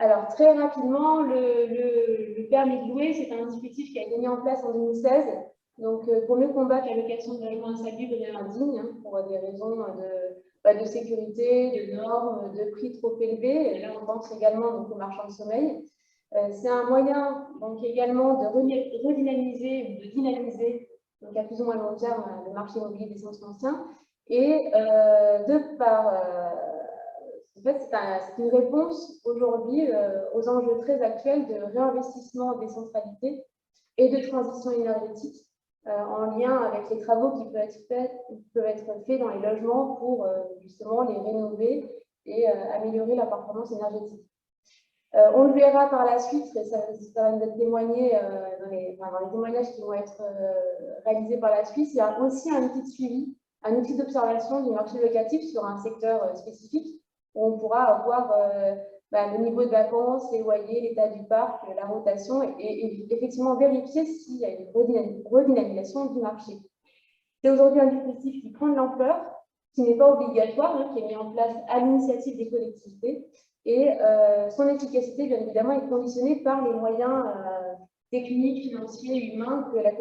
Alors, très rapidement, le permis de louer, c'est un dispositif qui a été mis en place en 2016. Donc, pour mieux combattre la location de logements insalubres et indignes, hein, pour des raisons de sécurité, de normes, de prix trop élevés. Et là, on pense également donc, aux marchands de sommeil. C'est un moyen donc, également de redynamiser ou de dynamiser, donc à plus ou moins long terme, le marché immobilier des centres anciens. Et de par en fait, c'est une réponse aujourd'hui aux enjeux très actuels de réinvestissement des centralités et de transition énergétique en lien avec les travaux qui peuvent être faits dans les logements pour justement les rénover et améliorer la performance énergétique. On le verra par la suite, ça va nous être témoigné dans les témoignages qui vont être réalisés par la suite. Il y a aussi un outil de suivi, un outil d'observation du marché locatif sur un secteur spécifique, où on pourra avoir le niveau de vacances, les loyers, l'état du parc, la rotation, et effectivement vérifier s'il y a une redynamisation du marché. C'est aujourd'hui un dispositif qui prend de l'ampleur, qui n'est pas obligatoire, hein, qui est mis en place à l'initiative des collectivités, et son efficacité, bien évidemment, est conditionnée par les moyens techniques, financiers, humains que les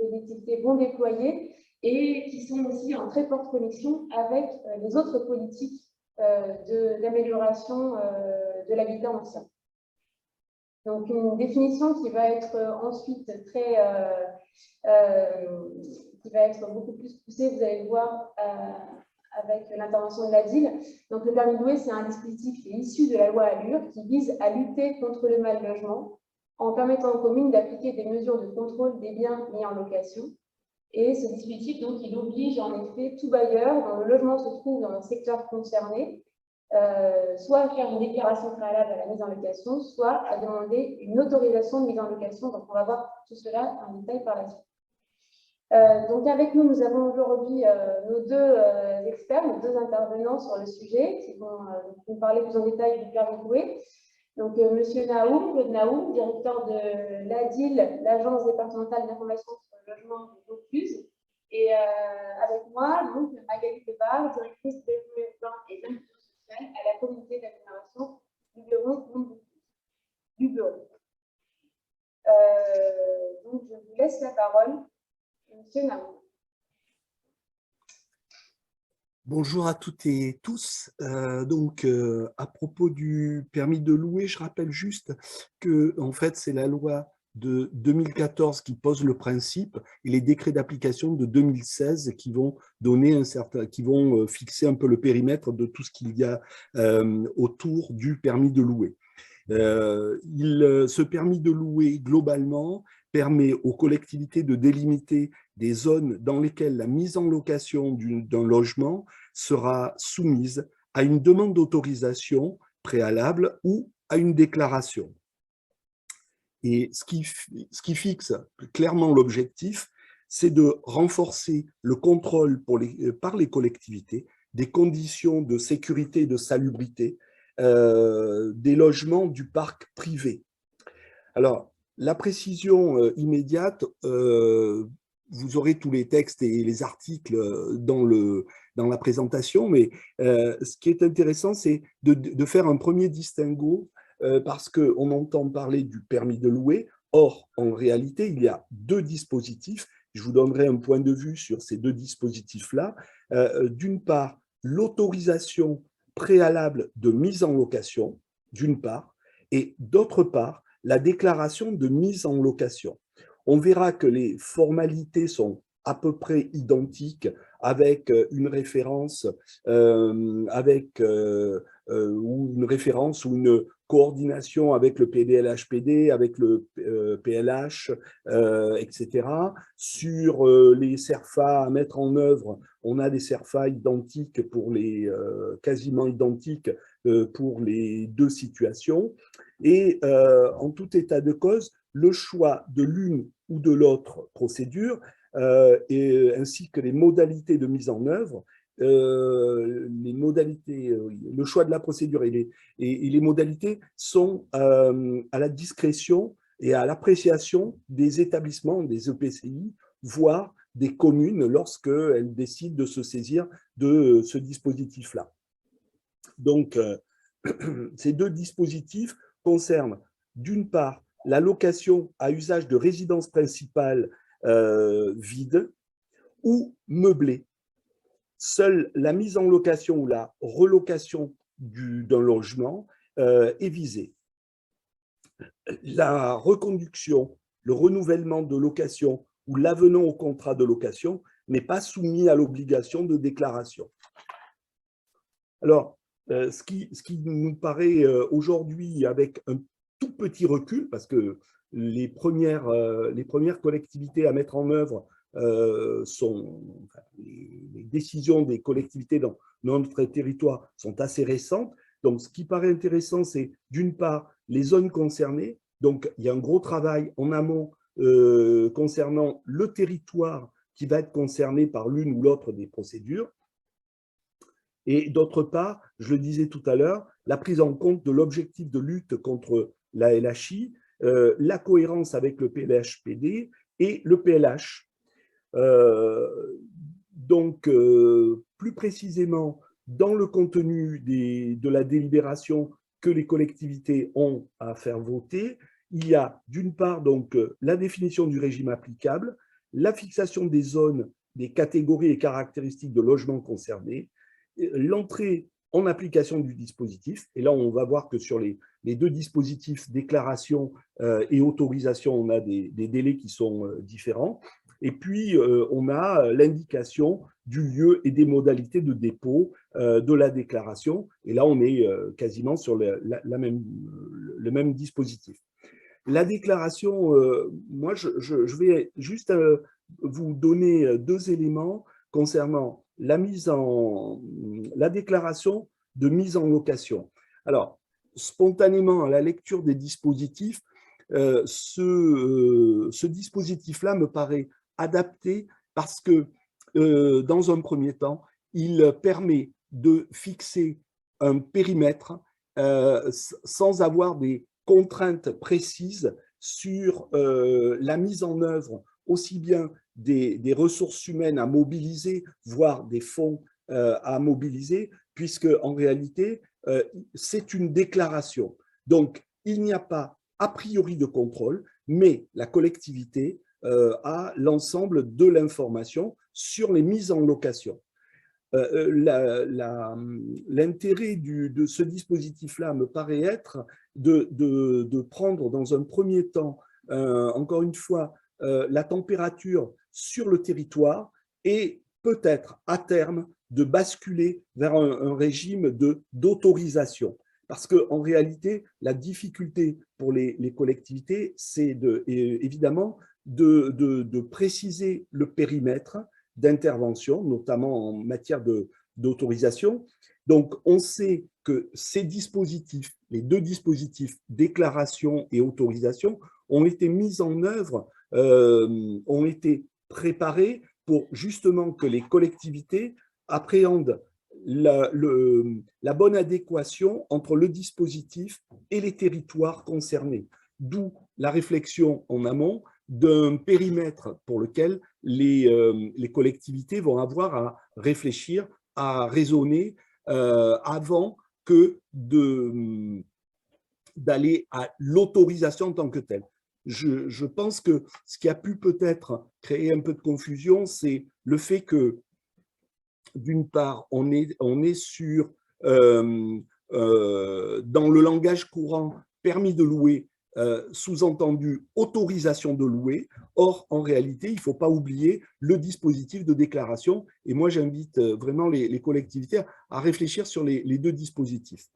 collectivités vont déployer et qui sont aussi en très forte connexion avec les autres politiques d'amélioration de l'habitat ancien. Donc, une définition qui va être ensuite qui va être beaucoup plus poussée, vous allez le voir avec l'intervention de l'ADIL. Donc, le permis de louer, c'est un dispositif qui est issu de la loi ALUR qui vise à lutter contre le mal logement en permettant aux communes d'appliquer des mesures de contrôle des biens mis en location. Et ce dispositif, donc, il oblige en effet tout bailleur dont le logement se trouve dans un secteur concerné, soit à faire une déclaration préalable à la mise en location, soit à demander une autorisation de mise en location. Donc, on va voir tout cela en détail par la suite. Donc, avec nous, nous avons aujourd'hui nos deux experts, nos deux intervenants sur le sujet, qui vont nous parler plus en détail du permis de louer. Donc, Monsieur Naoum, Claude Naoum, directeur de l'ADIL, l'Agence départementale d'information sur le logement de Vaucluse. Et avec moi, donc, Magali Debar, directrice de développement et d'inclusion sociale à la communauté d'agglomération du bureau. Donc, je vous laisse la parole. Monsieur Naoum. Bonjour à toutes et tous. À propos du permis de louer, je rappelle juste que en fait, c'est la loi de 2014 qui pose le principe et les décrets d'application de 2016 qui vont fixer un peu le périmètre de tout ce qu'il y a autour du permis de louer. Ce permis de louer, globalement, permet aux collectivités de délimiter des zones dans lesquelles la mise en location d'un logement sera soumise à une demande d'autorisation préalable ou à une déclaration. Et ce qui fixe clairement l'objectif, c'est de renforcer le contrôle par les collectivités des conditions de sécurité et de salubrité des logements du parc privé. Alors, la précision immédiate, vous aurez tous les textes et les articles dans la présentation, mais ce qui est intéressant, c'est de faire un premier distinguo parce qu'on entend parler du permis de louer. Or, en réalité, il y a deux dispositifs. Je vous donnerai un point de vue sur ces deux dispositifs-là. D'une part, l'autorisation préalable de mise en location, d'une part, et d'autre part, la déclaration de mise en location. On verra que les formalités sont à peu près identiques avec une référence, ou une référence ou une coordination avec le PDLHPD, avec le PLH, etc. Sur les CERFA à mettre en œuvre, on a des CERFA identiques quasiment identiques pour les deux situations. Et en tout état de cause, le choix de l'une ou de l'autre procédure ainsi que les modalités de mise en œuvre, le choix de la procédure et les modalités sont à la discrétion et à l'appréciation des établissements, des EPCI, voire des communes lorsqu'elles décident de se saisir de ce dispositif-là. Donc, Ces deux dispositifs concernent d'une part la location à usage de résidence principale vide ou meublée. Seule la mise en location ou la relocation d'un logement est visée. La reconduction, le renouvellement de location ou l'avenant au contrat de location n'est pas soumis à l'obligation de déclaration. Alors, ce qui nous paraît aujourd'hui avec un tout petit recul, parce que les premières collectivités à mettre en œuvre les décisions des collectivités dans notre territoire sont assez récentes. Donc, ce qui paraît intéressant, c'est d'une part les zones concernées. Donc, il y a un gros travail en amont concernant le territoire qui va être concerné par l'une ou l'autre des procédures. Et d'autre part, je le disais tout à l'heure, la prise en compte de l'objectif de lutte contre la LHI, la cohérence avec le PLHPD et le PLH. Donc, plus précisément, dans le contenu de la délibération que les collectivités ont à faire voter, il y a d'une part donc la définition du régime applicable, la fixation des zones, des catégories et caractéristiques de logements concernés, l'entrée en application du dispositif. Et là, on va voir que sur les deux dispositifs, déclaration et autorisation, on a des délais qui sont différents. Et puis, on a l'indication du lieu et des modalités de dépôt de la déclaration. Et là, on est quasiment sur le même dispositif. La déclaration, moi, je vais juste vous donner deux éléments concernant la déclaration de mise en location. Alors, spontanément, à la lecture des dispositifs, ce dispositif-là me paraît adapté parce que, dans un premier temps, il permet de fixer un périmètre sans avoir des contraintes précises sur la mise en œuvre aussi bien des ressources humaines à mobiliser, voire des fonds à mobiliser, puisque en réalité, c'est une déclaration. Donc, il n'y a pas a priori de contrôle, mais la collectivité a l'ensemble de l'information sur les mises en location. L'intérêt de ce dispositif-là me paraît être de prendre dans un premier temps, encore une fois, la température sur le territoire et peut-être à terme de basculer vers un régime d'autorisation. Parce qu'en réalité, la difficulté pour les collectivités, c'est évidemment de préciser le périmètre d'intervention, notamment en matière d'autorisation. Donc, on sait que ces dispositifs, les deux dispositifs, déclaration et autorisation, ont été mis en œuvre, ont été préparés pour justement que les collectivités appréhendent la bonne adéquation entre le dispositif et les territoires concernés. D'où la réflexion en amont d'un périmètre pour lequel les collectivités vont avoir à réfléchir, à raisonner avant que d'aller à l'autorisation en tant que telle. Je pense que ce qui a pu peut-être créer un peu de confusion, c'est le fait que, d'une part, on est sur, dans le langage courant, permis de louer, sous-entendu autorisation de louer. Or, en réalité, il ne faut pas oublier le dispositif de déclaration. Et moi, j'invite vraiment les collectivités à réfléchir sur les deux dispositifs.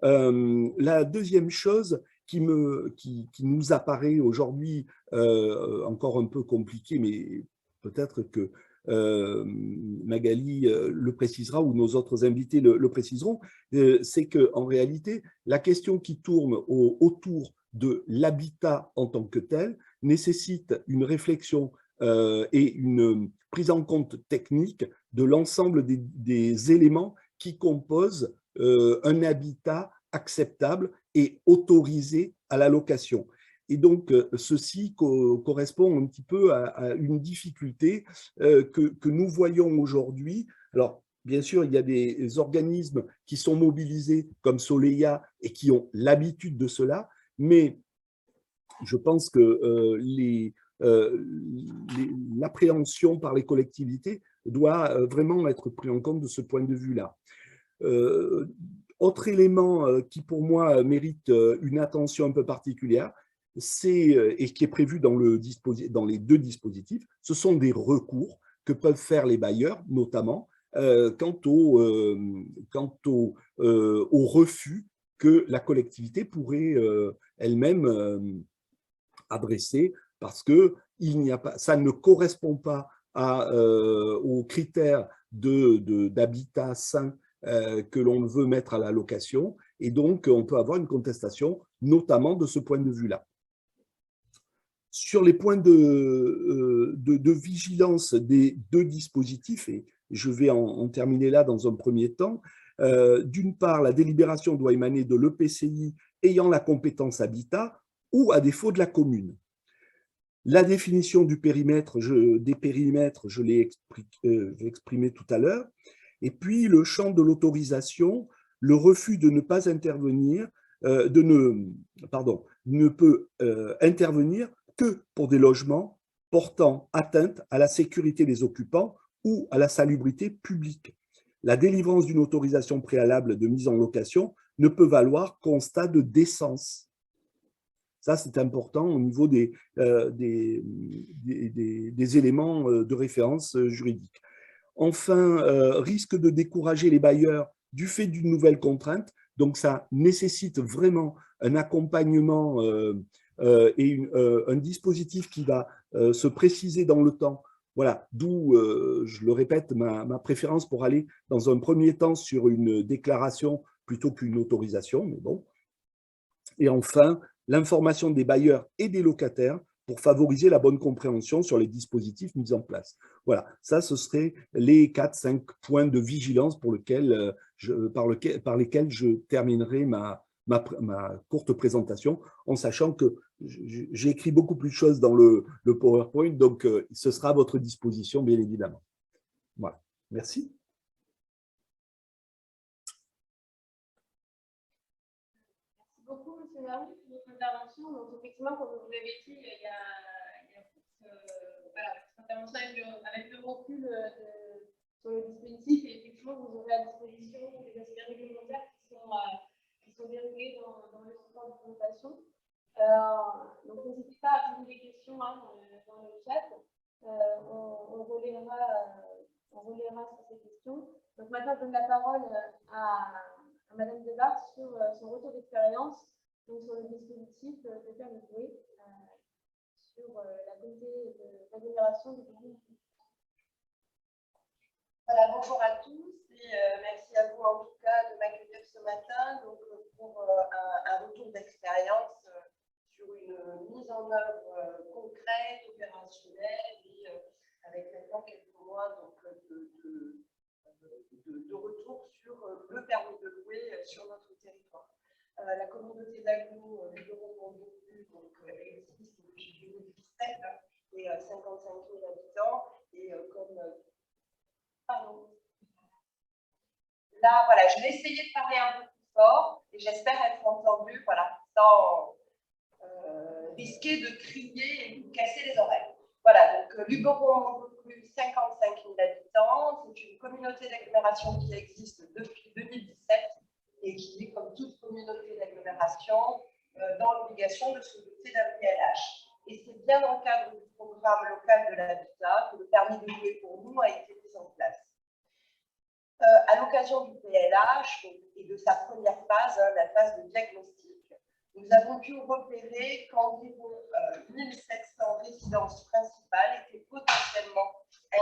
La deuxième chose qui nous apparaît aujourd'hui encore un peu compliquée, mais peut-être que Magali le précisera ou nos autres invités le préciseront, c'est qu'en réalité, la question qui tourne autour de l'habitat en tant que tel nécessite une réflexion et une prise en compte technique de l'ensemble des éléments qui composent un habitat acceptable et autorisé à la location. Et donc, ceci correspond un petit peu à une difficulté que nous voyons aujourd'hui. Alors, bien sûr, il y a des organismes qui sont mobilisés comme Soleia et qui ont l'habitude de cela, mais je pense que l'appréhension par les collectivités doit vraiment être pris en compte de ce point de vue-là. Autre élément qui, pour moi, mérite une attention un peu particulière, et qui est prévu dans les deux dispositifs, ce sont des recours que peuvent faire les bailleurs, notamment quant au refus que la collectivité pourrait elle-même adresser parce que ça ne correspond pas aux critères d'habitat sain que l'on veut mettre à la location, et donc on peut avoir une contestation, notamment de ce point de vue-là. Sur les points de vigilance des deux dispositifs, et je vais en terminer là dans un premier temps, d'une part, la délibération doit émaner de l'EPCI ayant la compétence habitat ou à défaut de la commune. La définition des périmètres, je l'ai exprimé tout à l'heure. Et puis, le champ de l'autorisation, le refus de ne pas intervenir, ne peut intervenir que pour des logements portant atteinte à la sécurité des occupants ou à la salubrité publique. La délivrance d'une autorisation préalable de mise en location ne peut valoir qu'en stade de décence. Ça, c'est important au niveau des éléments de référence juridique. Enfin, risque de décourager les bailleurs du fait d'une nouvelle contrainte. Donc, ça nécessite vraiment un accompagnement et un dispositif qui va se préciser dans le temps. Voilà, d'où, je le répète, ma préférence pour aller dans un premier temps sur une déclaration plutôt qu'une autorisation, mais bon. Et enfin, l'information des bailleurs et des locataires pour favoriser la bonne compréhension sur les dispositifs mis en place. Voilà, ça, ce seraient les 4-5 points de vigilance par lesquels je terminerai ma courte présentation, en sachant que j'ai écrit beaucoup plus de choses dans le PowerPoint, donc ce sera à votre disposition, bien évidemment. Voilà, merci. Beaucoup, M. Larue, pour votre intervention. Donc, effectivement, comme vous l'avez dit, il y a voilà, cette intervention avec le recul sur le dispositif. Et effectivement, vous aurez à disposition des aspects réglementaires qui sont déroulés dans le support de présentation. Donc, n'hésitez pas à poser des questions dans le chat. On relaiera sur ces questions. Donc, maintenant, je donne la parole à Madame Debar sur son retour d'expérience sur le dispositif de permis de louer sur la comité d'agglomération du pays. Voilà, bonjour à tous et merci à vous en tout cas de m'accueillir ce matin donc, pour un retour d'expérience sur une mise en œuvre concrète, opérationnelle et avec maintenant quelques mois donc, de retour sur le permis de louer sur notre territoire. La communauté d'agglo, les bureaux non vécus, donc existe depuis 2017 et 55 000 habitants. Et comme. Pardon. Là, voilà, je vais essayer de parler un peu plus fort et j'espère être entendue, voilà, sans risquer de crier et de casser les oreilles. Voilà, donc Luberon, 55 000 habitants, c'est une communauté d'agglomération qui existe depuis 2017 et qui est, comme toute communauté d'agglomération, dans l'obligation de se doter d'un PLH. Et c'est bien dans le cadre du programme local de l'habitat que le permis de louer pour nous a été mis en place. À l'occasion du PLH et de sa première phase, la phase de diagnostic, nous avons pu repérer qu'environ 1700 résidences principales étaient potentiellement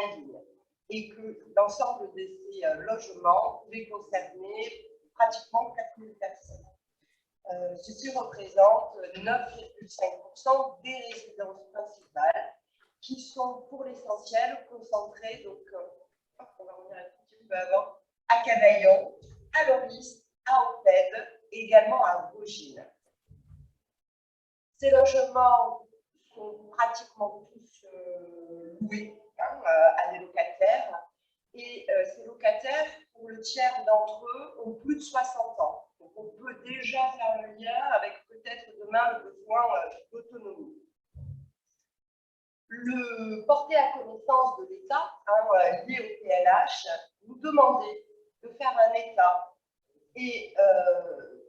indignes et que l'ensemble de ces logements pouvaient concerner pratiquement 4000 personnes. Ceci représente 9,5% des résidences principales qui sont pour l'essentiel concentrées, donc, on va revenir un petit peu avant, à Cavaillon, à Loris, à Opède et également à Vaugines. Ces logements sont pratiquement tous loués à des locataires et ces locataires locataires, pour le tiers d'entre eux, ont plus de 60 ans. Donc, on peut déjà faire le lien avec peut-être demain le besoin d'autonomie. Le porter à connaissance de l'État, lié au PLH, nous demandait de faire un état et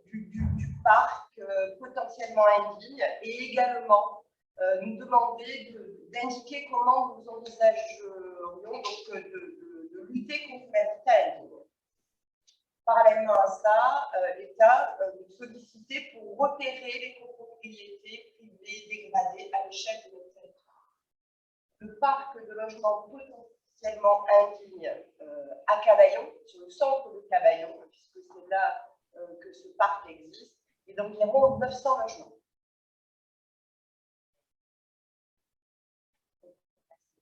du parc potentiellement indigne et également nous demander d'indiquer comment nous envisagerions donc, de lutter contre l'habitat indigne. Parallèlement à ça, l'État nous sollicitait pour repérer les copropriétés privées dégradées à l'échelle de notre territoire. Le parc de logements potentiellement indignes à Cavaillon, sur le centre de Cavaillon, puisque c'est là que ce parc existe, est d'environ 900 logements.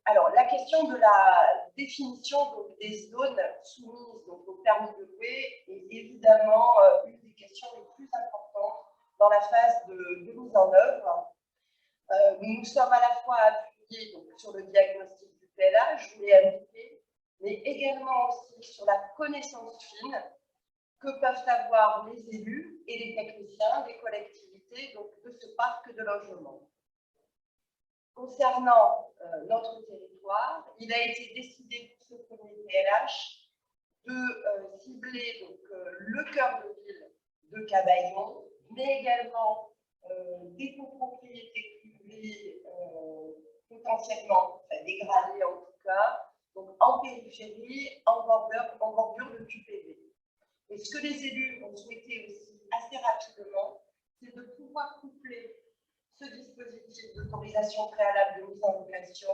Alors, la question de la définition donc, des zones soumises donc, au permis de louer est évidemment une des questions les plus importantes dans la phase de mise en œuvre. Nous sommes à la fois appuyés donc, sur le diagnostic du PLH, je l'ai indiqué, mais également aussi sur la connaissance fine que peuvent avoir les élus et les techniciens des collectivités donc, de ce parc de logement. Concernant notre territoire, il a été décidé pour ce premier PLH de cibler donc, le cœur de ville de Cavaillon, mais également des copropriétés privées potentiellement dégradées en tout cas, donc en périphérie, en bordure de QPV. Et ce que les élus ont souhaité aussi assez rapidement, c'est de pouvoir coupler ce dispositif d'autorisation préalable de mise en location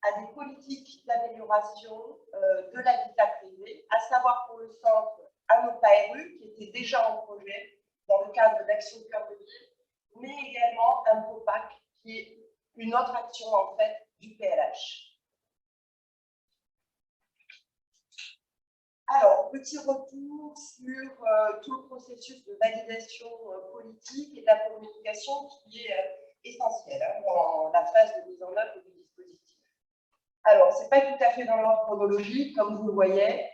à des politiques d'amélioration de l'habitat privé, à savoir pour le centre un OPARU qui était déjà en projet dans le cadre d'Action Cœur de Ville, mais également un POPAC qui est une autre action en fait du PLH. Alors, petit retour sur tout le processus de validation politique et de la communication qui est essentiel dans la phase de mise en œuvre du dispositif. Alors, ce n'est pas tout à fait dans l'ordre chronologique, comme vous le voyez,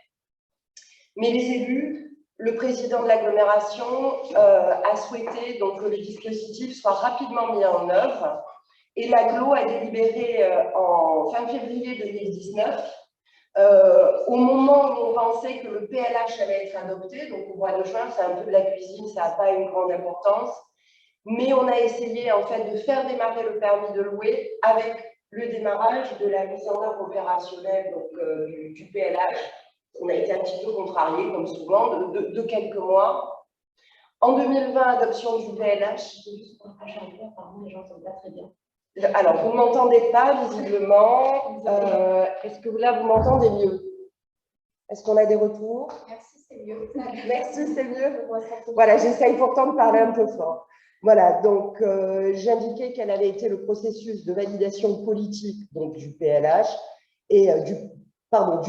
mais les élus, le président de l'agglomération a souhaité donc, que le dispositif soit rapidement mis en œuvre et l'agglo a délibéré en fin février 2019. Au moment où on pensait que le PLH allait être adopté, donc au mois de juin, c'est un peu de la cuisine, ça n'a pas une grande importance, mais on a essayé en fait de faire démarrer le permis de louer avec le démarrage de la mise en œuvre opérationnelle donc, du PLH. On a été un petit peu contrarié, comme souvent, de quelques mois. En 2020, adoption du PLH. Pardon, les gens ne sont pas très bien. Alors, vous ne m'entendez pas visiblement. Est-ce que là, vous m'entendez mieux? Est-ce qu'on a des retours? Merci, c'est mieux. Merci, c'est mieux. Voilà, j'essaye pourtant de parler un peu fort. Voilà, donc j'indiquais quel avait été le processus de validation politique donc, du PLH et du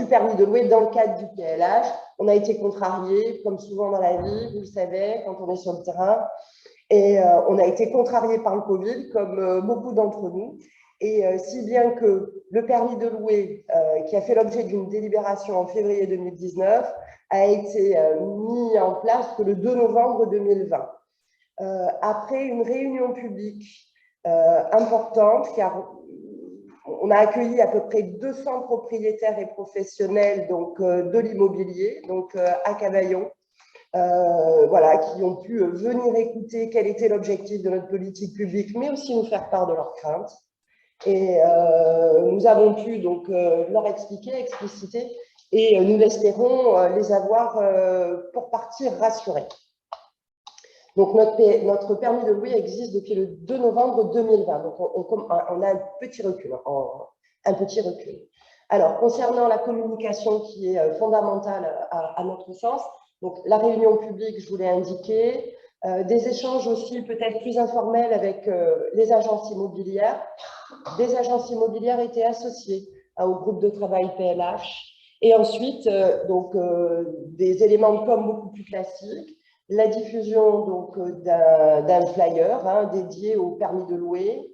permis de louer dans le cadre du PLH. On a été contrariés, comme souvent dans la vie, vous le savez, quand on est sur le terrain. Et on a été contrariés par le Covid, comme beaucoup d'entre nous. Et si bien que le permis de louer, qui a fait l'objet d'une délibération en février 2019, a été mis en place que le 2 novembre 2020. Après une réunion publique importante, car on a accueilli à peu près 200 propriétaires et professionnels donc, de l'immobilier, donc à Cavaillon, voilà, qui ont pu venir écouter quel était l'objectif de notre politique publique, mais aussi nous faire part de leurs craintes. Et nous avons pu donc leur expliquer, expliciter, et nous espérons les avoir pour partie rassurés. Donc notre permis de louer existe depuis le 2 novembre 2020, donc on a un petit recul, Alors, concernant la communication qui est fondamentale à notre sens, donc la réunion publique, je vous l'ai indiqué, des échanges aussi peut-être plus informels avec les agences immobilières. Des agences immobilières étaient associées au groupe de travail PLH. Et ensuite, des éléments de com beaucoup plus classiques, la diffusion d'un flyer dédié au permis de louer,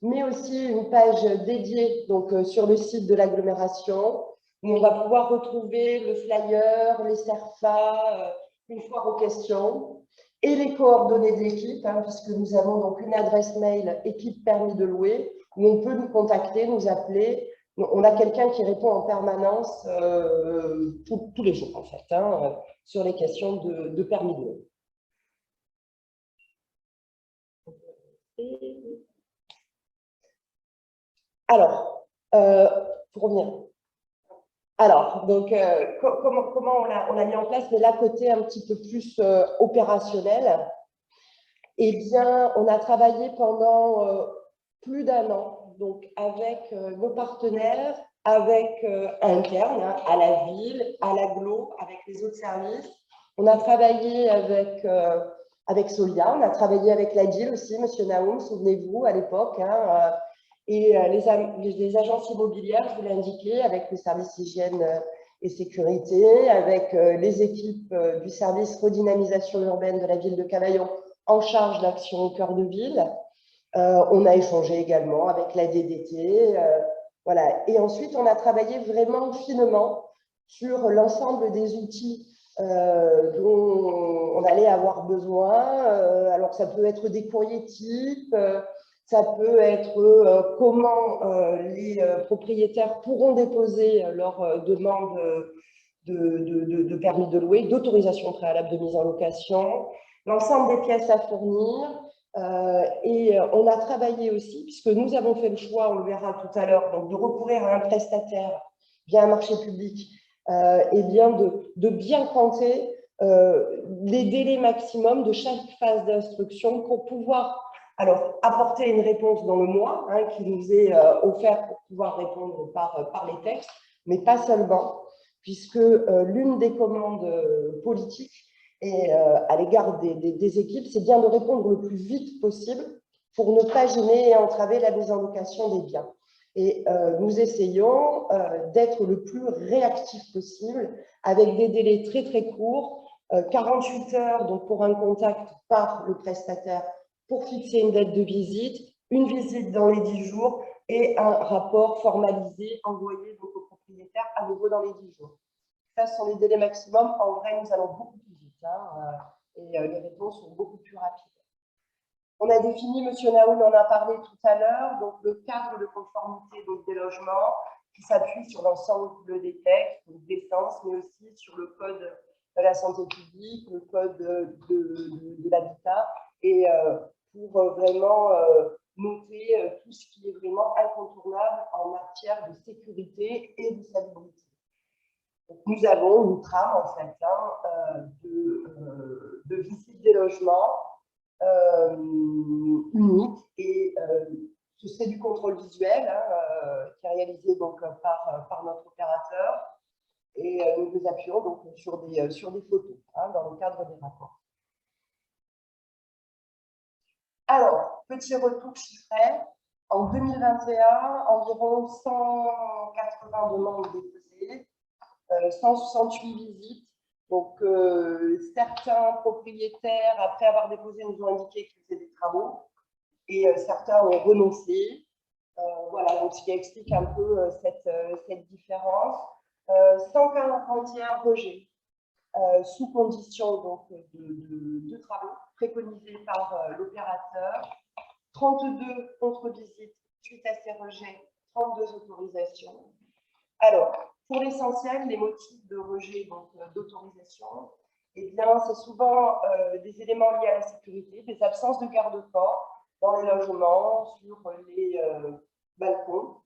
mais aussi une page dédiée donc, sur le site de l'agglomération, où on va pouvoir retrouver le flyer, les CERFA, une foire aux questions et les coordonnées de l'équipe, hein, puisque nous avons donc une adresse mail équipe permis de louer, où on peut nous contacter, nous appeler. On a quelqu'un qui répond en permanence tous les jours, en fait, hein, sur les questions de permis de louer. Alors, pour revenir. Alors, donc, comment on l'a mis en place, mais là, côté un petit peu plus opérationnel, eh bien, on a travaillé pendant plus d'1 an, donc avec nos partenaires, avec internes, hein, à la ville, à l'agglo, avec les autres services. On a travaillé avec Solia, on a travaillé avec la DIL aussi, Monsieur Naoum, souvenez-vous, à l'époque, hein, et les agences immobilières, je vous l'ai indiqué, avec le service hygiène et sécurité, avec les équipes du service redynamisation urbaine de la ville de Cavaillon en charge d'action au cœur de ville. On a échangé également avec la DDT. Voilà. Et ensuite, on a travaillé vraiment finement sur l'ensemble des outils dont on allait avoir besoin. Alors, ça peut être des courriers types, ça peut être comment les propriétaires pourront déposer leur demande de permis de louer, d'autorisation préalable de mise en location, l'ensemble des pièces à fournir. Et on a travaillé aussi, puisque nous avons fait le choix, on le verra tout à l'heure, donc de recourir à un prestataire via un marché public, et bien de bien compter les délais maximum de chaque phase d'instruction pour pouvoir alors apporter une réponse dans le mois, hein, qui nous est offert pour pouvoir répondre par les textes, mais pas seulement, puisque l'une des commandes politiques et à l'égard des équipes, c'est bien de répondre le plus vite possible pour ne pas gêner et entraver la mise en location des biens. Et nous essayons d'être le plus réactif possible avec des délais très très courts, 48 heures donc pour un contact par le prestataire pour fixer une date de visite, une visite dans les 10 jours et un rapport formalisé envoyé donc, au propriétaire à nouveau dans les 10 jours. Ça, ce sont les délais maximum. En vrai, nous allons beaucoup plus vite, hein, et les réponses sont beaucoup plus rapides. On a défini, M. Naoul en a parlé tout à l'heure, donc le cadre de conformité donc, des logements qui s'appuie sur l'ensemble des textes, donc d'essence, mais aussi sur le code de la santé publique, le code de l'habitat, et pour vraiment noter tout ce qui est vraiment incontournable en matière de sécurité et de salubrité. Nous avons une trame en fait hein, de visite des logements unique et ce serait du contrôle visuel hein, qui est réalisé donc par notre opérateur et nous nous appuyons donc sur des photos hein, dans le cadre des rapports. Alors, petit retour chiffré. En 2021, environ 180 demandes déposées, 168 visites. Donc, certains propriétaires, après avoir déposé, nous ont indiqué qu'ils faisaient des travaux et certains ont renoncé. Voilà, donc ce qui explique un peu cette différence. 141 rejets sous condition donc, de travaux préconisés par l'opérateur. 32 contre-visites suite à ces rejets, 32 autorisations. Alors, pour l'essentiel, les motifs de rejet, donc d'autorisation, eh bien, c'est souvent des éléments liés à la sécurité, des absences de garde-corps dans les logements, sur les balcons,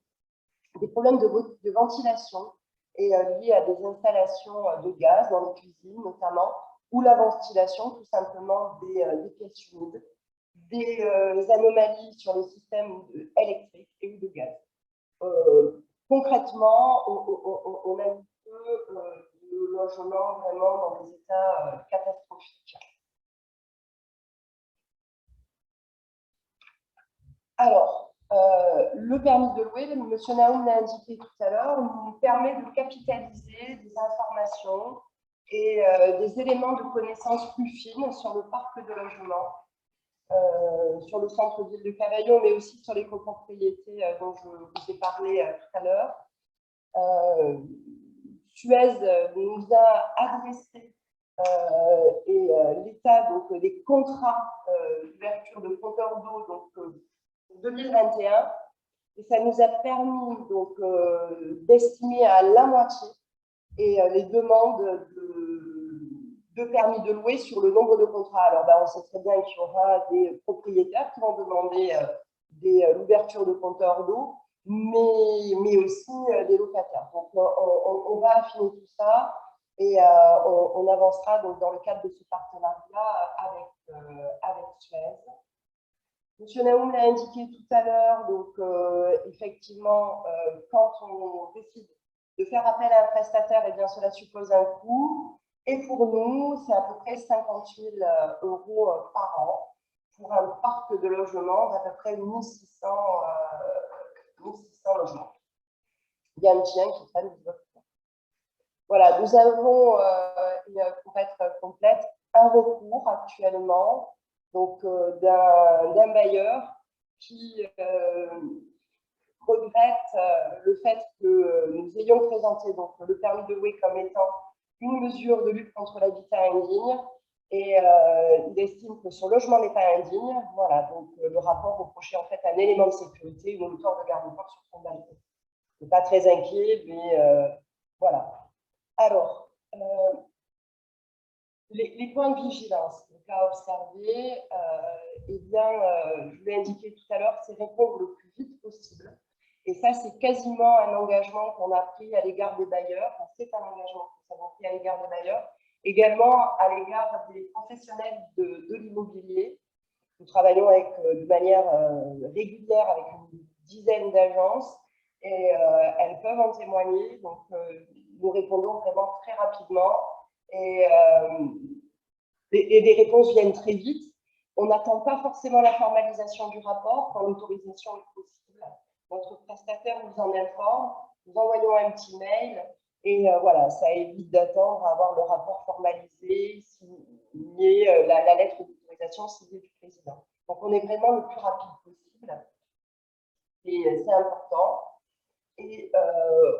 des problèmes de ventilation et liés à des installations de gaz dans les cuisines notamment, ou la ventilation tout simplement des pièces humides, des anomalies sur les systèmes électriques et ou de gaz. Concrètement, on a un peu de logement vraiment dans des états catastrophiques. Alors, le permis de louer, M. Naoum l'a indiqué tout à l'heure, nous permet de capitaliser des informations et des éléments de connaissance plus fines sur le parc de logement, sur le centre-ville de Cavaillon, mais aussi sur les copropriétés dont je vous ai parlé tout à l'heure. Suez nous a adressé l'État, donc des contrats d'ouverture de compteurs d'eau donc, pour 2021. Et ça nous a permis donc d'estimer à la moitié les demandes de permis de louer sur le nombre de contrats. Alors, on sait très bien qu'il y aura des propriétaires qui vont demander l'ouverture de compteurs d'eau, mais aussi des locataires. Donc, on va affiner tout ça et on avancera donc, dans le cadre de ce partenariat avec Suez. Monsieur Naoum l'a indiqué tout à l'heure, donc effectivement, quand on décide de faire appel à un prestataire, eh bien, cela suppose un coût. Et pour nous, c'est à peu près 50 000 € par an pour un parc de logements d'à peu près 1600 logements. Il y a un tien qui traîne du vote. Voilà, nous avons, pour être complète, un recours actuellement donc d'un bailleur qui regrette le fait que nous ayons présenté donc, le permis de louer comme étant une mesure de lutte contre l'habitat indigne et il estime que son logement n'est pas indigne. Voilà, donc le rapport reprochait en fait un élément de sécurité, une hauteur de garde-corps sur son balcon. Je ne suis pas très inquiet, mais voilà. Alors, les points de vigilance, le cas observé, eh bien, je l'ai indiqué tout à l'heure, c'est répondre le plus vite possible. Et ça, c'est quasiment un engagement qu'on a pris à l'égard des bailleurs. Enfin, c'est un engagement que nous avons pris à l'égard des bailleurs. Également à l'égard des professionnels de l'immobilier. Nous travaillons de manière régulière avec une dizaine d'agences et elles peuvent en témoigner. Donc, nous répondons vraiment très rapidement. Et les réponses viennent très vite. On n'attend pas forcément la formalisation du rapport quand l'autorisation est possible. Notre prestataire nous en informe, nous envoyons un petit mail et voilà, ça évite d'attendre à avoir le rapport formalisé, signé, la lettre d'autorisation signée du président. Donc on est vraiment le plus rapide possible et c'est important. Et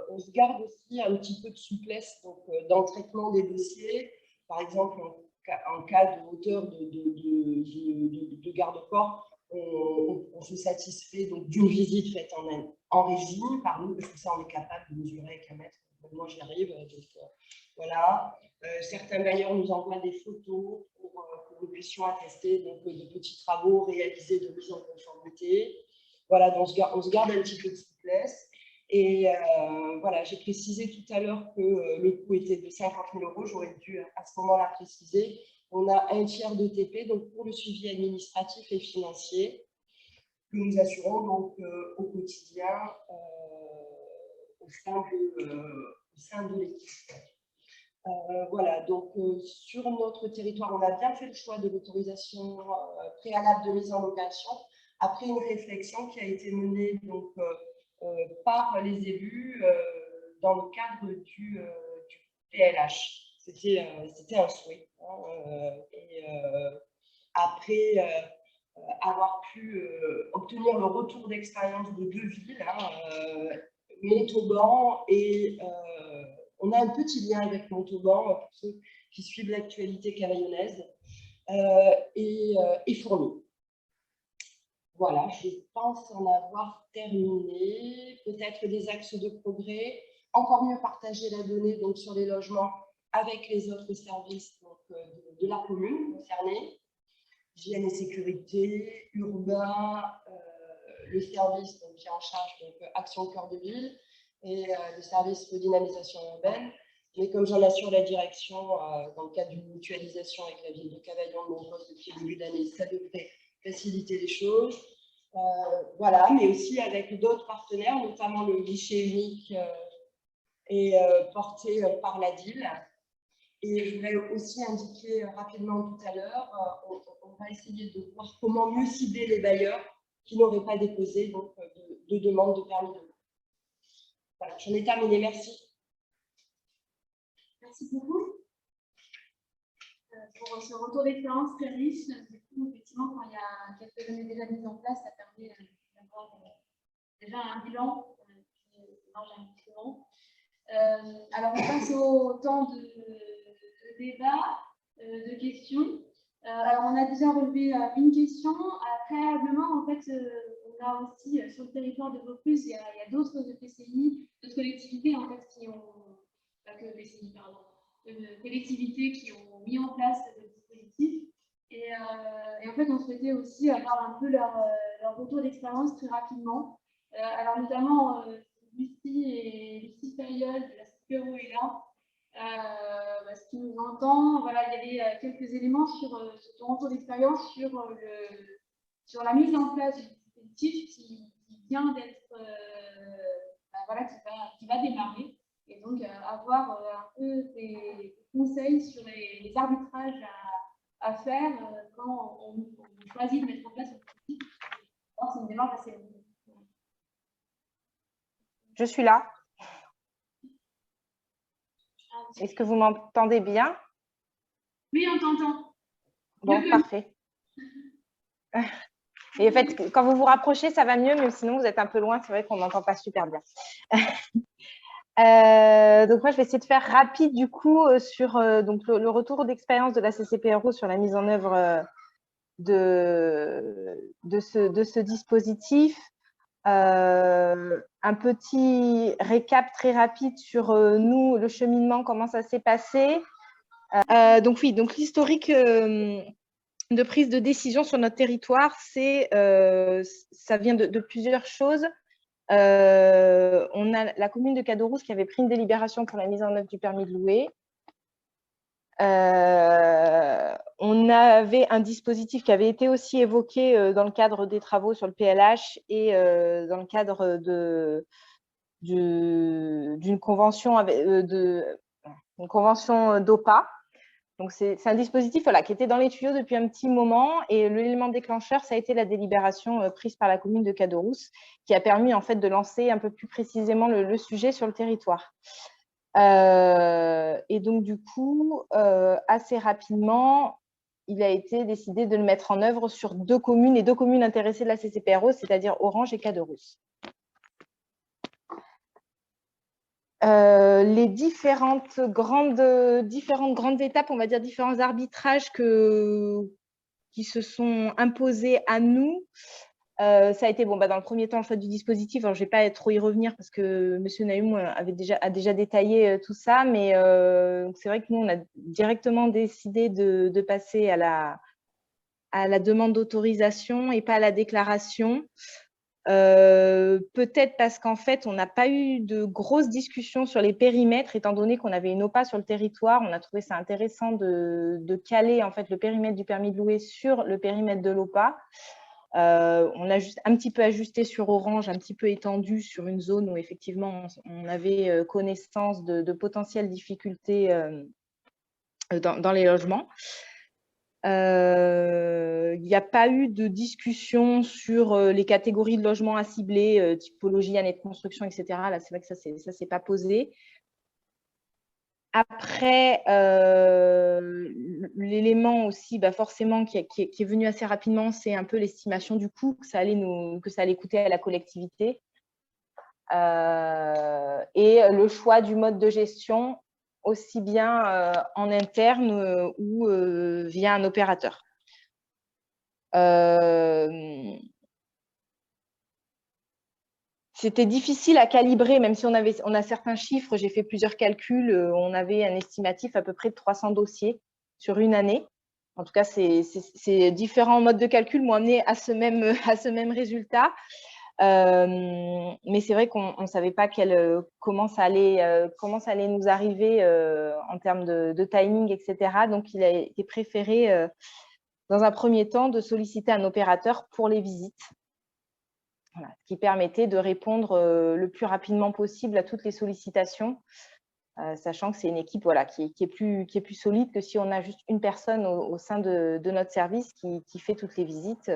on se garde aussi un petit peu de souplesse donc, dans le traitement des dossiers. Par exemple, en cas de hauteur de garde-corps, on se satisfait d'une visite faite en régie par nous, parce que ça, on est capable de mesurer avec un mètre. Moi, j'y arrive. Donc, voilà. Certains bailleurs nous envoient des photos pour que nous puissions attester donc, de petits travaux réalisés de mise en conformité. Voilà, donc on se garde un petit peu de souplesse. Et voilà, j'ai précisé tout à l'heure que le coût était de 50 000 €. J'aurais dû à ce moment-là préciser. On a un tiers de TP donc pour le suivi administratif et financier que nous assurons donc au quotidien au sein de l'équipe. Voilà, donc sur notre territoire, on a bien fait le choix de l'autorisation préalable de mise en location après une réflexion qui a été menée donc, par les élus dans le cadre du PLH. C'était un souhait. Hein, et après avoir pu obtenir le retour d'expérience de deux villes, hein, Montauban et on a un petit lien avec Montauban pour ceux qui suivent l'actualité cavaillonnaise et Fournier. Voilà, je pense en avoir terminé. Peut-être des axes de progrès. Encore mieux partager la donnée donc, sur les logements avec les autres services donc, de la commune concernée. Hygiène et sécurité, urbain, le service donc, qui est en charge donc, Action Cœur de Ville et le service de dynamisation urbaine. Mais comme j'en assure la direction dans le cadre d'une mutualisation avec la ville de Cavaillon, mon poste depuis le début d'année, ça devrait faciliter les choses. Voilà, mais aussi avec d'autres partenaires, notamment le guichet unique porté par la DIL. Et je voudrais aussi indiquer rapidement tout à l'heure, on va essayer de voir comment mieux cibler les bailleurs qui n'auraient pas déposé donc, de demande de permis de louer. Voilà, j'en ai terminé, merci. Merci beaucoup pour ce retour d'expérience très riche. Du coup, effectivement, quand il y a quelques années déjà mises en place, ça permet d'avoir déjà un bilan qui marche un petit peu. Alors, on passe au temps de débat, de questions. Alors, on a déjà relevé une question. Préalablement, en fait, on a aussi sur le territoire de Vaucluse, il y a d'autres EPCI, d'autres collectivités en fait, qui ont, pas que EPCI, pardon, collectivités qui ont mis en place le dispositif. Et en fait, on souhaitait aussi avoir un peu leur retour d'expérience très rapidement. Alors, notamment, Lucie Périol de la CPRO est là. Ce qui nous entend, voilà, il y avait quelques éléments sur ton retour d'expérience sur la mise en place du dispositif qui vient d'être, voilà, qui va démarrer. Et donc, avoir un peu des conseils sur les arbitrages à faire quand on choisit de mettre en place un dispositif. C'est une démarche assez longue. Je suis là. Est-ce que vous m'entendez bien? Oui, on t'entend. Bon, parfait. Et en fait, quand vous vous rapprochez, ça va mieux, mais sinon, vous êtes un peu loin. C'est vrai qu'on n'entend pas super bien. Donc, moi, je vais essayer de faire rapide, du coup, sur donc, le retour d'expérience de la CCPRO sur la mise en œuvre de ce dispositif. Un petit récap très rapide sur nous, le cheminement, comment ça s'est passé. Donc oui, donc l'historique de prise de décision sur notre territoire, ça vient de plusieurs choses. On a la commune de Caderousse qui avait pris une délibération pour la mise en œuvre du permis de louer. On avait un dispositif qui avait été aussi évoqué dans le cadre des travaux sur le PLH et dans le cadre d'une convention d'OPA. Donc, c'est un dispositif voilà, qui était dans les tuyaux depuis un petit moment et l'élément déclencheur, ça a été la délibération prise par la commune de Caderousse qui a permis en fait de lancer un peu plus précisément le sujet sur le territoire. Et donc, du coup, assez rapidement, il a été décidé de le mettre en œuvre sur deux communes intéressées de la CCPRO, c'est-à-dire Orange et Caderousse. Les différentes grandes étapes, on va dire différents arbitrages qui se sont imposés à nous, ça a été dans le premier temps le choix du dispositif. Alors, je ne vais pas trop y revenir parce que M. Naïm a déjà détaillé tout ça, mais c'est vrai que nous, on a directement décidé de passer à la demande d'autorisation et pas à la déclaration. Peut-être parce qu'en fait, on n'a pas eu de grosses discussions sur les périmètres, étant donné qu'on avait une OPA sur le territoire. On a trouvé ça intéressant de caler en fait, le périmètre du permis de louer sur le périmètre de l'OPA. On a juste un petit peu ajusté sur Orange, un petit peu étendu sur une zone où effectivement on avait connaissance de potentielles difficultés dans les logements. Il n'y a pas eu de discussion sur les catégories de logements à cibler, typologie, année de construction, etc. Là, c'est vrai que ça ne s'est pas posé. Après, l'élément aussi, forcément, qui est venu assez rapidement, c'est un peu l'estimation du coût que ça allait coûter à la collectivité. Et le choix du mode de gestion, aussi bien en interne ou via un opérateur. C'était difficile à calibrer, même si on a certains chiffres. J'ai fait plusieurs calculs. On avait un estimatif à peu près de 300 dossiers sur une année. En tout cas, ces différents modes de calcul m'ont amené à ce même résultat. Mais c'est vrai qu'on ne savait pas comment ça allait nous arriver en termes de timing, etc. Donc, il a été préféré, dans un premier temps, de solliciter un opérateur pour les visites. Voilà, ce qui permettait de répondre le plus rapidement possible à toutes les sollicitations, sachant que c'est une équipe qui est plus solide que si on a juste une personne au sein de notre service qui fait toutes les visites.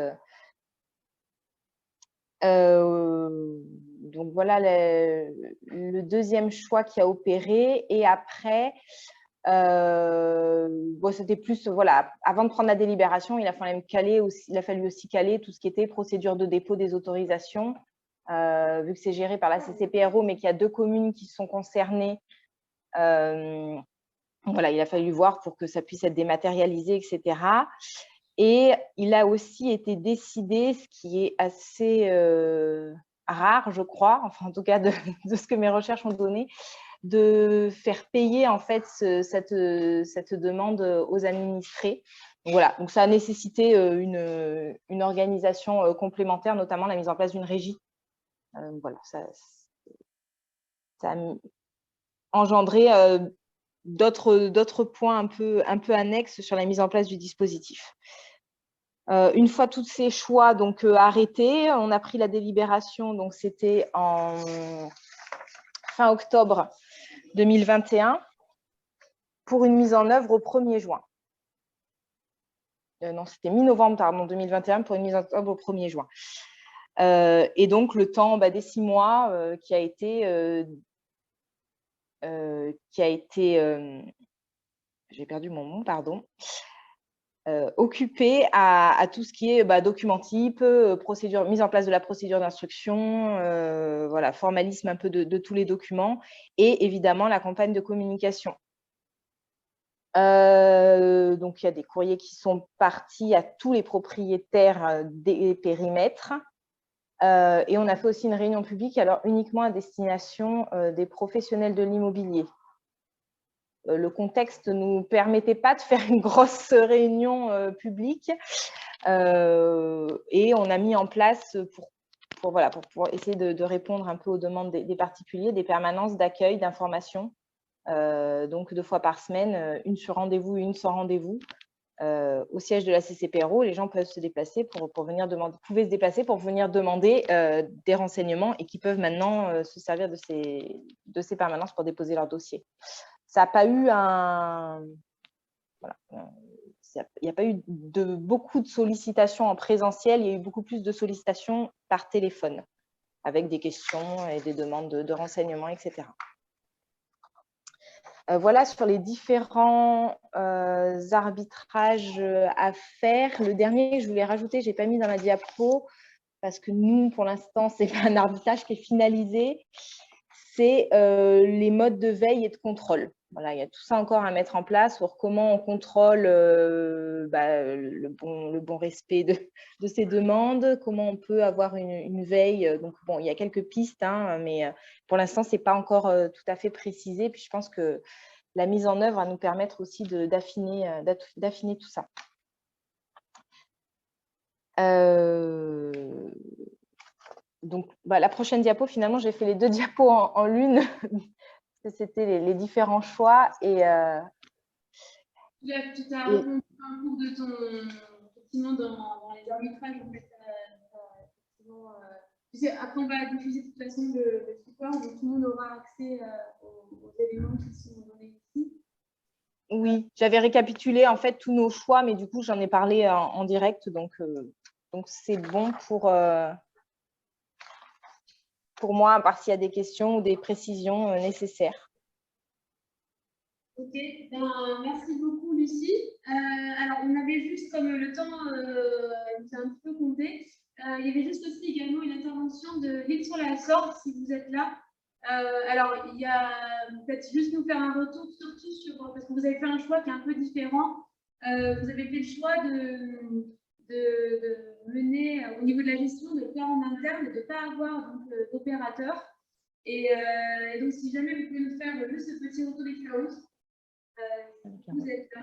Donc voilà le deuxième choix qui a opéré. Et après, c'était plus, avant de prendre la délibération, il a fallu aussi caler tout ce qui était procédure de dépôt des autorisations vu que c'est géré par la CCPRO, mais qu'il y a 2 communes qui sont concernées. Voilà, il a fallu voir pour que ça puisse être dématérialisé, etc. Et il a aussi été décidé, ce qui est assez rare, je crois, enfin en tout cas de ce que mes recherches ont donné, de faire payer en fait cette demande aux administrés. Donc, voilà, donc ça a nécessité une organisation complémentaire, notamment la mise en place d'une régie. Voilà, ça a engendré d'autres points un peu annexes sur la mise en place du dispositif. Une fois tous ces choix donc arrêtés, on a pris la délibération, donc c'était en fin octobre 2021 pour une mise en œuvre au 1er juin. Non, c'était mi-novembre, pardon, 2021 pour une mise en œuvre au 1er juin. Et donc le temps des 6 mois qui a été j'ai perdu mon mot, pardon, occupé à tout ce qui est document type, procédure, mise en place de la procédure d'instruction, voilà, formalisme un peu de tous les documents et évidemment la campagne de communication. Donc il y a des courriers qui sont partis à tous les propriétaires des périmètres. Et on a fait aussi une réunion publique, alors uniquement à destination des professionnels de l'immobilier. Le contexte ne nous permettait pas de faire une grosse réunion publique et on a mis en place pour pouvoir essayer de répondre un peu aux demandes des particuliers, des permanences d'accueil, d'information, donc 2 fois par semaine, une sur rendez-vous et une sans rendez-vous. Au siège de la CCPRO, les gens peuvent se déplacer pouvaient se déplacer pour venir demander des renseignements et qui peuvent maintenant se servir de ces permanences pour déposer leur dossier. Ça n'a pas eu il n'y a pas eu beaucoup de sollicitations en présentiel, il y a eu beaucoup plus de sollicitations par téléphone, avec des questions et des demandes de renseignements, etc. Voilà sur les différents arbitrages à faire. Le dernier, je voulais rajouter, je n'ai pas mis dans la diapo, parce que nous, pour l'instant, ce n'est pas un arbitrage qui est finalisé, c'est les modes de veille et de contrôle. Voilà, il y a tout ça encore à mettre en place sur comment on contrôle le bon respect de ces demandes, comment on peut avoir une veille. Donc, bon, il y a quelques pistes, hein, mais pour l'instant, ce n'est pas encore tout à fait précisé. Puis, je pense que la mise en œuvre va nous permettre aussi d'affiner tout ça. Donc, la prochaine diapo, finalement, j'ai fait les 2 diapos en l'une. C'était les différents choix. Et, tu as répondu un cours de effectivement, dans les arbitrages. En fait, tu sais, après, on va diffuser de toute façon le support, donc tout le monde aura accès aux éléments qui sont donnés ici. Oui, j'avais récapitulé en fait tous nos choix, mais du coup, j'en ai parlé en direct. Donc c'est bon pour moi, à part s'il y a des questions ou des précisions nécessaires. Ok, merci beaucoup Lucie. Alors on avait juste, comme le temps nous a un petit peu compté, il y avait juste aussi également une intervention de l'île sur la Sorgue, si vous êtes là. Alors il y a peut-être juste nous faire un retour surtout sur, parce que vous avez fait un choix qui est un peu différent. Vous avez fait le choix de mener au niveau de la gestion, de le faire en interne et de ne pas avoir d'opérateur. Et donc si jamais vous pouvez nous faire juste ce petit retour d'expérience. Vous êtes là.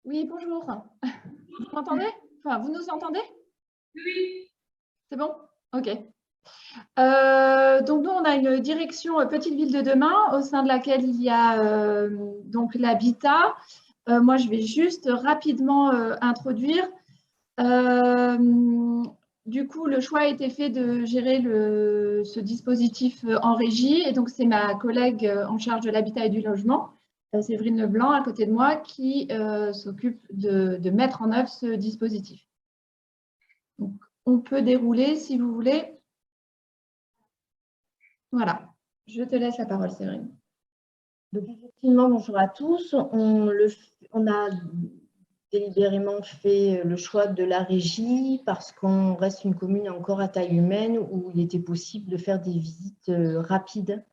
Oui, bonjour. Vous m'entendez? Enfin, vous nous entendez? Oui. C'est bon? Ok. Donc, nous, on a une direction Petite Ville de demain, au sein de laquelle il y a donc l'habitat. Moi, je vais juste rapidement introduire. Du coup, le choix a été fait de gérer ce dispositif en régie. Et donc, c'est ma collègue en charge de l'habitat et du logement, Séverine Leblanc, à côté de moi, qui s'occupe de mettre en œuvre ce dispositif. Donc, on peut dérouler si vous voulez. Voilà, je te laisse la parole, Séverine. Donc, effectivement, bonjour à tous. On a délibérément fait le choix de la régie parce qu'on reste une commune encore à taille humaine où il était possible de faire des visites rapides.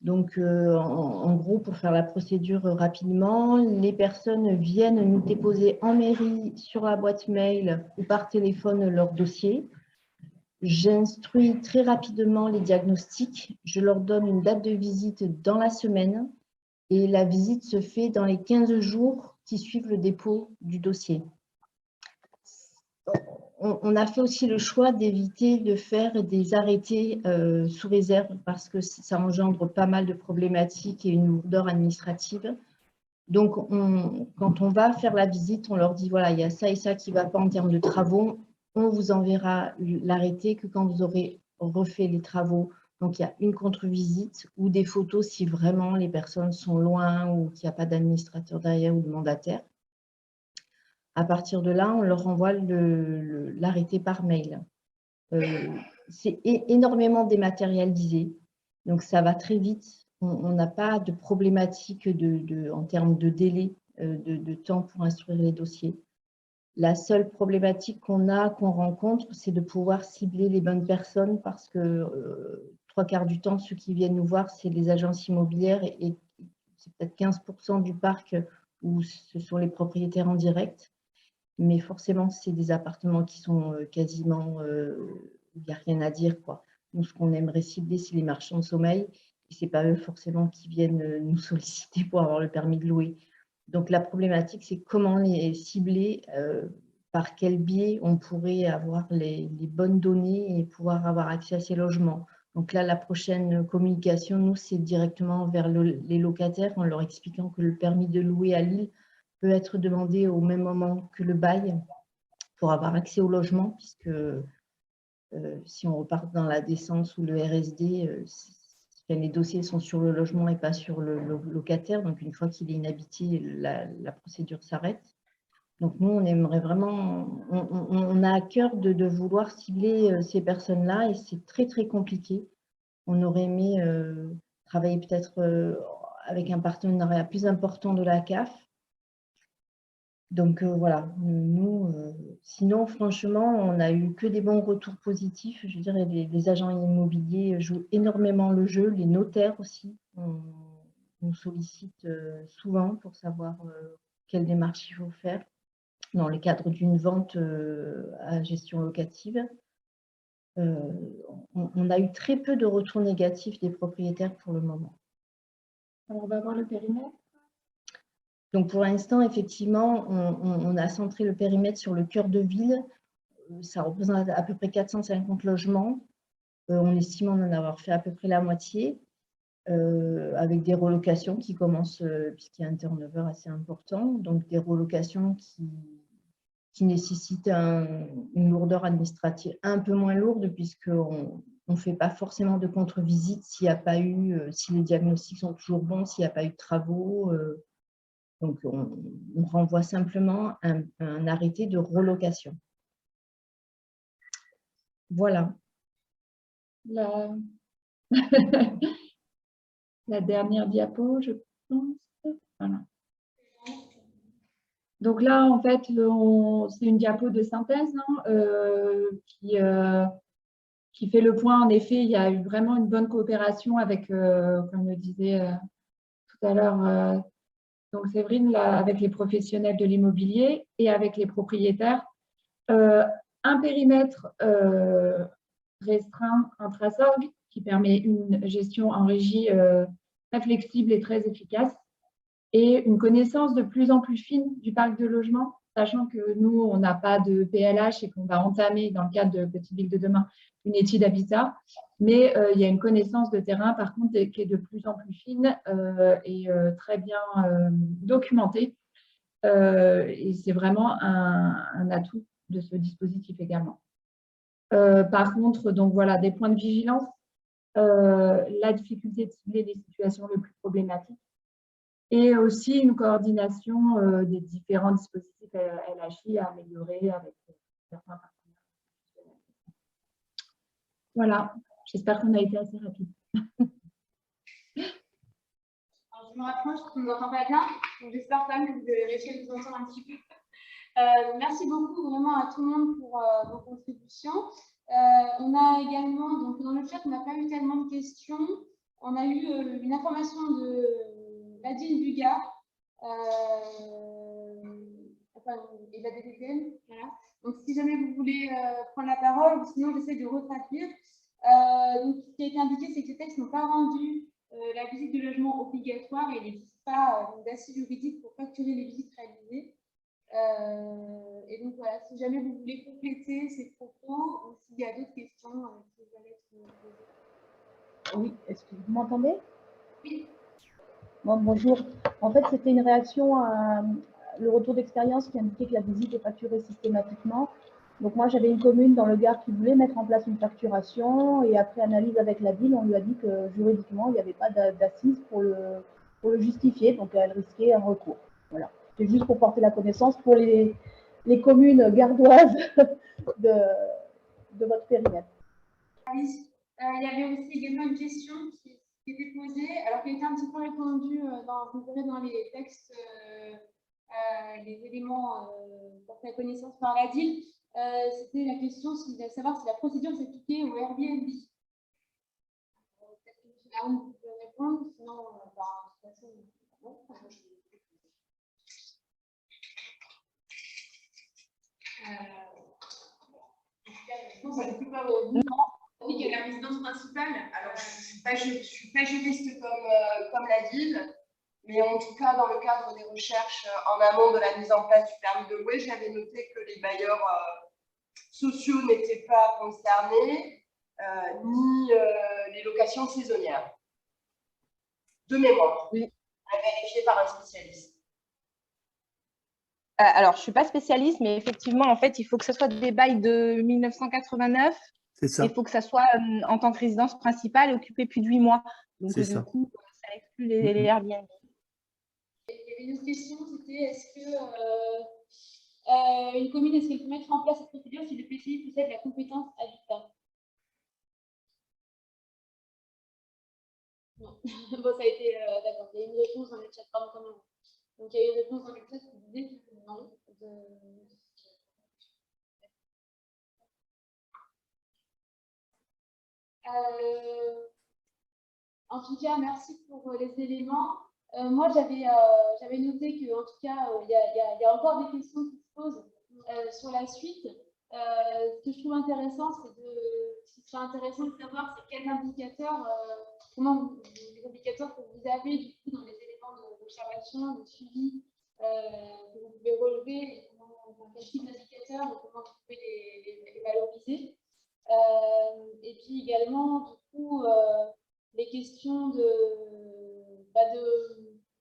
Donc, en gros, pour faire la procédure rapidement, les personnes viennent nous déposer en mairie sur la boîte mail ou par téléphone leur dossier. J'instruis très rapidement les diagnostics. Je leur donne une date de visite dans la semaine et la visite se fait dans les 15 jours qui suivent le dépôt du dossier. On a fait aussi le choix d'éviter de faire des arrêtés sous réserve parce que ça engendre pas mal de problématiques et une lourdeur administrative. Donc, quand on va faire la visite, on leur dit, voilà, il y a ça et ça qui ne va pas en termes de travaux. On vous enverra l'arrêté que quand vous aurez refait les travaux. Donc, il y a une contre-visite ou des photos si vraiment les personnes sont loin ou qu'il n'y a pas d'administrateur derrière ou de mandataire. À partir de là, on leur envoie l'arrêté par mail. C'est énormément dématérialisé, donc ça va très vite. On n'a pas de problématique en termes de délai, de temps pour instruire les dossiers. La seule problématique qu'on rencontre, c'est de pouvoir cibler les bonnes personnes parce que 3/4 du temps, ceux qui viennent nous voir, c'est les agences immobilières et c'est peut-être 15% du parc où ce sont les propriétaires en direct. Mais forcément, c'est des appartements qui sont quasiment, il n'y a rien à dire, quoi. Nous, ce qu'on aimerait cibler, c'est les marchands de sommeil. Et ce n'est pas eux forcément qui viennent nous solliciter pour avoir le permis de louer. Donc, la problématique, c'est comment les cibler, par quel biais on pourrait avoir les bonnes données et pouvoir avoir accès à ces logements. Donc là, la prochaine communication, nous, c'est directement vers les locataires en leur expliquant que le permis de louer à Lille peut être demandé au même moment que le bail pour avoir accès au logement, puisque si on repart dans la décence ou le RSD, les dossiers sont sur le logement et pas sur le locataire. Donc, une fois qu'il est inhabité, la procédure s'arrête. Donc, nous, on aimerait vraiment, on a à cœur de vouloir cibler ces personnes-là et c'est très, très compliqué. On aurait aimé travailler peut-être avec un partenariat plus important de la CAF. Donc voilà, nous, sinon franchement, on n'a eu que des bons retours positifs. Je veux dire, les agents immobiliers jouent énormément le jeu, les notaires aussi. On nous sollicite souvent pour savoir quelle démarche il faut faire dans le cadre d'une vente à gestion locative. On a eu très peu de retours négatifs des propriétaires pour le moment. Alors, on va voir le périmètre. Donc, pour l'instant, effectivement, on a centré le périmètre sur le cœur de ville. Ça représente à peu près 450 logements. On estime en avoir fait à peu près la moitié, avec des relocations qui commencent, puisqu'il y a un turnover assez important, donc des relocations qui nécessitent une lourdeur administrative un peu moins lourde, puisqu'on ne fait pas forcément de contre-visite s'il n'y a pas eu, si les diagnostics sont toujours bons, s'il n'y a pas eu de travaux. Donc, on renvoie simplement un arrêté de relocation. Voilà. La dernière diapo, je pense. Voilà. Donc là, en fait, c'est une diapo de synthèse qui fait le point. En effet, il y a eu vraiment une bonne coopération avec, comme le disait tout à l'heure, donc Séverine, là, avec les professionnels de l'immobilier et avec les propriétaires. Un périmètre restreint intra-sorg qui permet une gestion en régie très flexible et très efficace et une connaissance de plus en plus fine du parc de logement, sachant que nous, on n'a pas de PLH et qu'on va entamer dans le cadre de Petite Ville de demain une étude habitat, mais il y a une connaissance de terrain par contre qui est de plus en plus fine et très bien documentée et c'est vraiment un atout de ce dispositif également. Par contre, donc voilà, des points de vigilance, la difficulté de cibler les situations les plus problématiques et aussi une coordination des différents dispositifs LHI à améliorer avec certains partenaires. Voilà, j'espère qu'on a été assez rapide. Alors, je me rapproche, on ne nous entend pas bien, donc j'espère quand même que vous avez réussi à nous entendre un petit peu. Merci beaucoup vraiment à tout le monde pour vos contributions. On a également, donc dans le chat, on n'a pas eu tellement de questions. On a eu une information de Nadine Bugard et de la DDTM. Voilà. Donc, si jamais vous voulez prendre la parole, ou sinon j'essaie de retraduire. Donc, ce qui a été indiqué, c'est que ces textes n'ont pas rendu la visite de logement obligatoire et il n'existe pas d'assises juridiques pour facturer les visites réalisées. Et donc voilà, si jamais vous voulez compléter ces propos ou s'il y a d'autres questions qui veulent être posées. Oui, est-ce que vous m'entendez? Oui. Bon, bonjour. En fait, c'était une réaction à le retour d'expérience qui indiquait que la visite est facturée systématiquement. Donc moi, j'avais une commune dans le Gard qui voulait mettre en place une facturation et après analyse avec la ville, on lui a dit que juridiquement, il n'y avait pas d'assises pour le justifier, donc elle risquait un recours. Voilà. C'est juste pour porter la connaissance pour les communes gardoises de votre périmètre. Il y avait aussi également une question qui était posée, alors qui a été un petit peu répondue dans les textes, les éléments portés à connaissance par la DIL. C'était la question de savoir si la procédure s'appliquait au Airbnb. Peut-être que là où vous pouvez répondre, sinon, de toute façon, bon, à la résidence principale. Alors, je ne suis pas juriste comme la ville, mais en tout cas, dans le cadre des recherches en amont de la mise en place du permis de louer, j'avais noté que les bailleurs sociaux n'étaient pas concernés, ni les locations saisonnières. De mémoire, oui. À vérifier par un spécialiste. Alors, je ne suis pas spécialiste, mais effectivement, en fait, il faut que ce soit des bails de 1989. C'est ça. Il faut que ça soit en tant que résidence principale et occupé plus de 8 mois. Donc, du coup, ça exclut les Airbnb. Il y avait une autre question, c'était est-ce que une commune, est-ce qu'elle peut mettre en place cette procédure si le PCI possède la compétence habitat? Non. Bon, ça a été d'accord. Il y a une réponse dans le chat, pardon, quand même. Donc, il y a une réponse dans le chat qui disait que non. En tout cas, merci pour les éléments. Moi, j'avais noté qu'en tout cas, il y a encore des questions qui se posent sur la suite. Ce que je trouve intéressant, ce qui serait intéressant de savoir, c'est quels indicateurs, les indicateurs que vous avez du coup dans les éléments d'observation, de suivi que vous pouvez relever, quel type d'indicateurs et comment vous pouvez les valoriser. Et puis également, du coup, les questions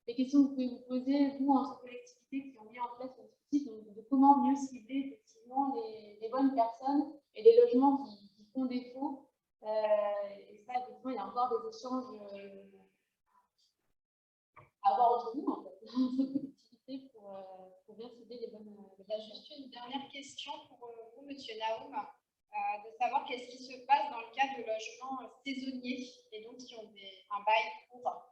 les questions que vous pouvez vous poser, vous, entre collectivités qui ont mis en place ce site, de comment mieux cibler effectivement les bonnes personnes et les logements qui font défaut. Et ça, effectivement, il y a encore des échanges à avoir entre vous, en fait, entre collectivités pour bien cibler les bonnes personnes. Il y a juste une dernière question pour vous, Monsieur Naoum. De savoir qu'est-ce qui se passe dans le cas de logements saisonniers et donc qui ont un bail court.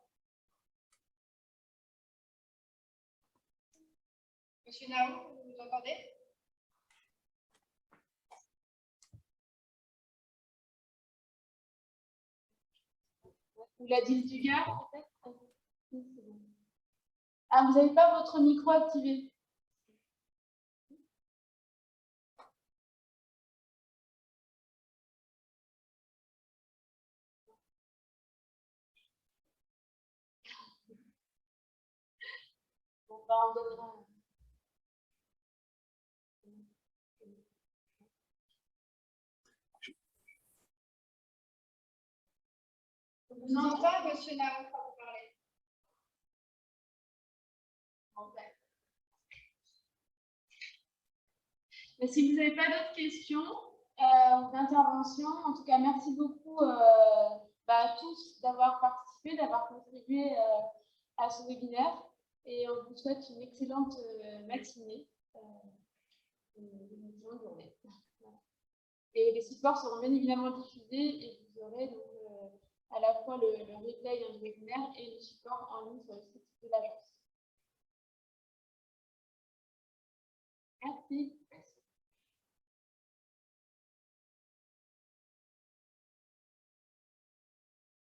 Monsieur Naoum, vous nous entendez? Ou la DIL du Gard, peut-être? Ah, vous n'avez pas votre micro activé? Bon, on donnera. Je vous entends, Monsieur Naoum, quand vous parlez. Mais si vous n'avez pas d'autres questions d'intervention, en tout cas, merci beaucoup à tous d'avoir participé, d'avoir contribué à ce webinaire. Et on vous souhaite une excellente matinée, une excellente journée. Et les supports seront bien évidemment diffusés et vous aurez donc, à la fois le replay du webinaire et le support en ligne sur le site de l'agence. Merci.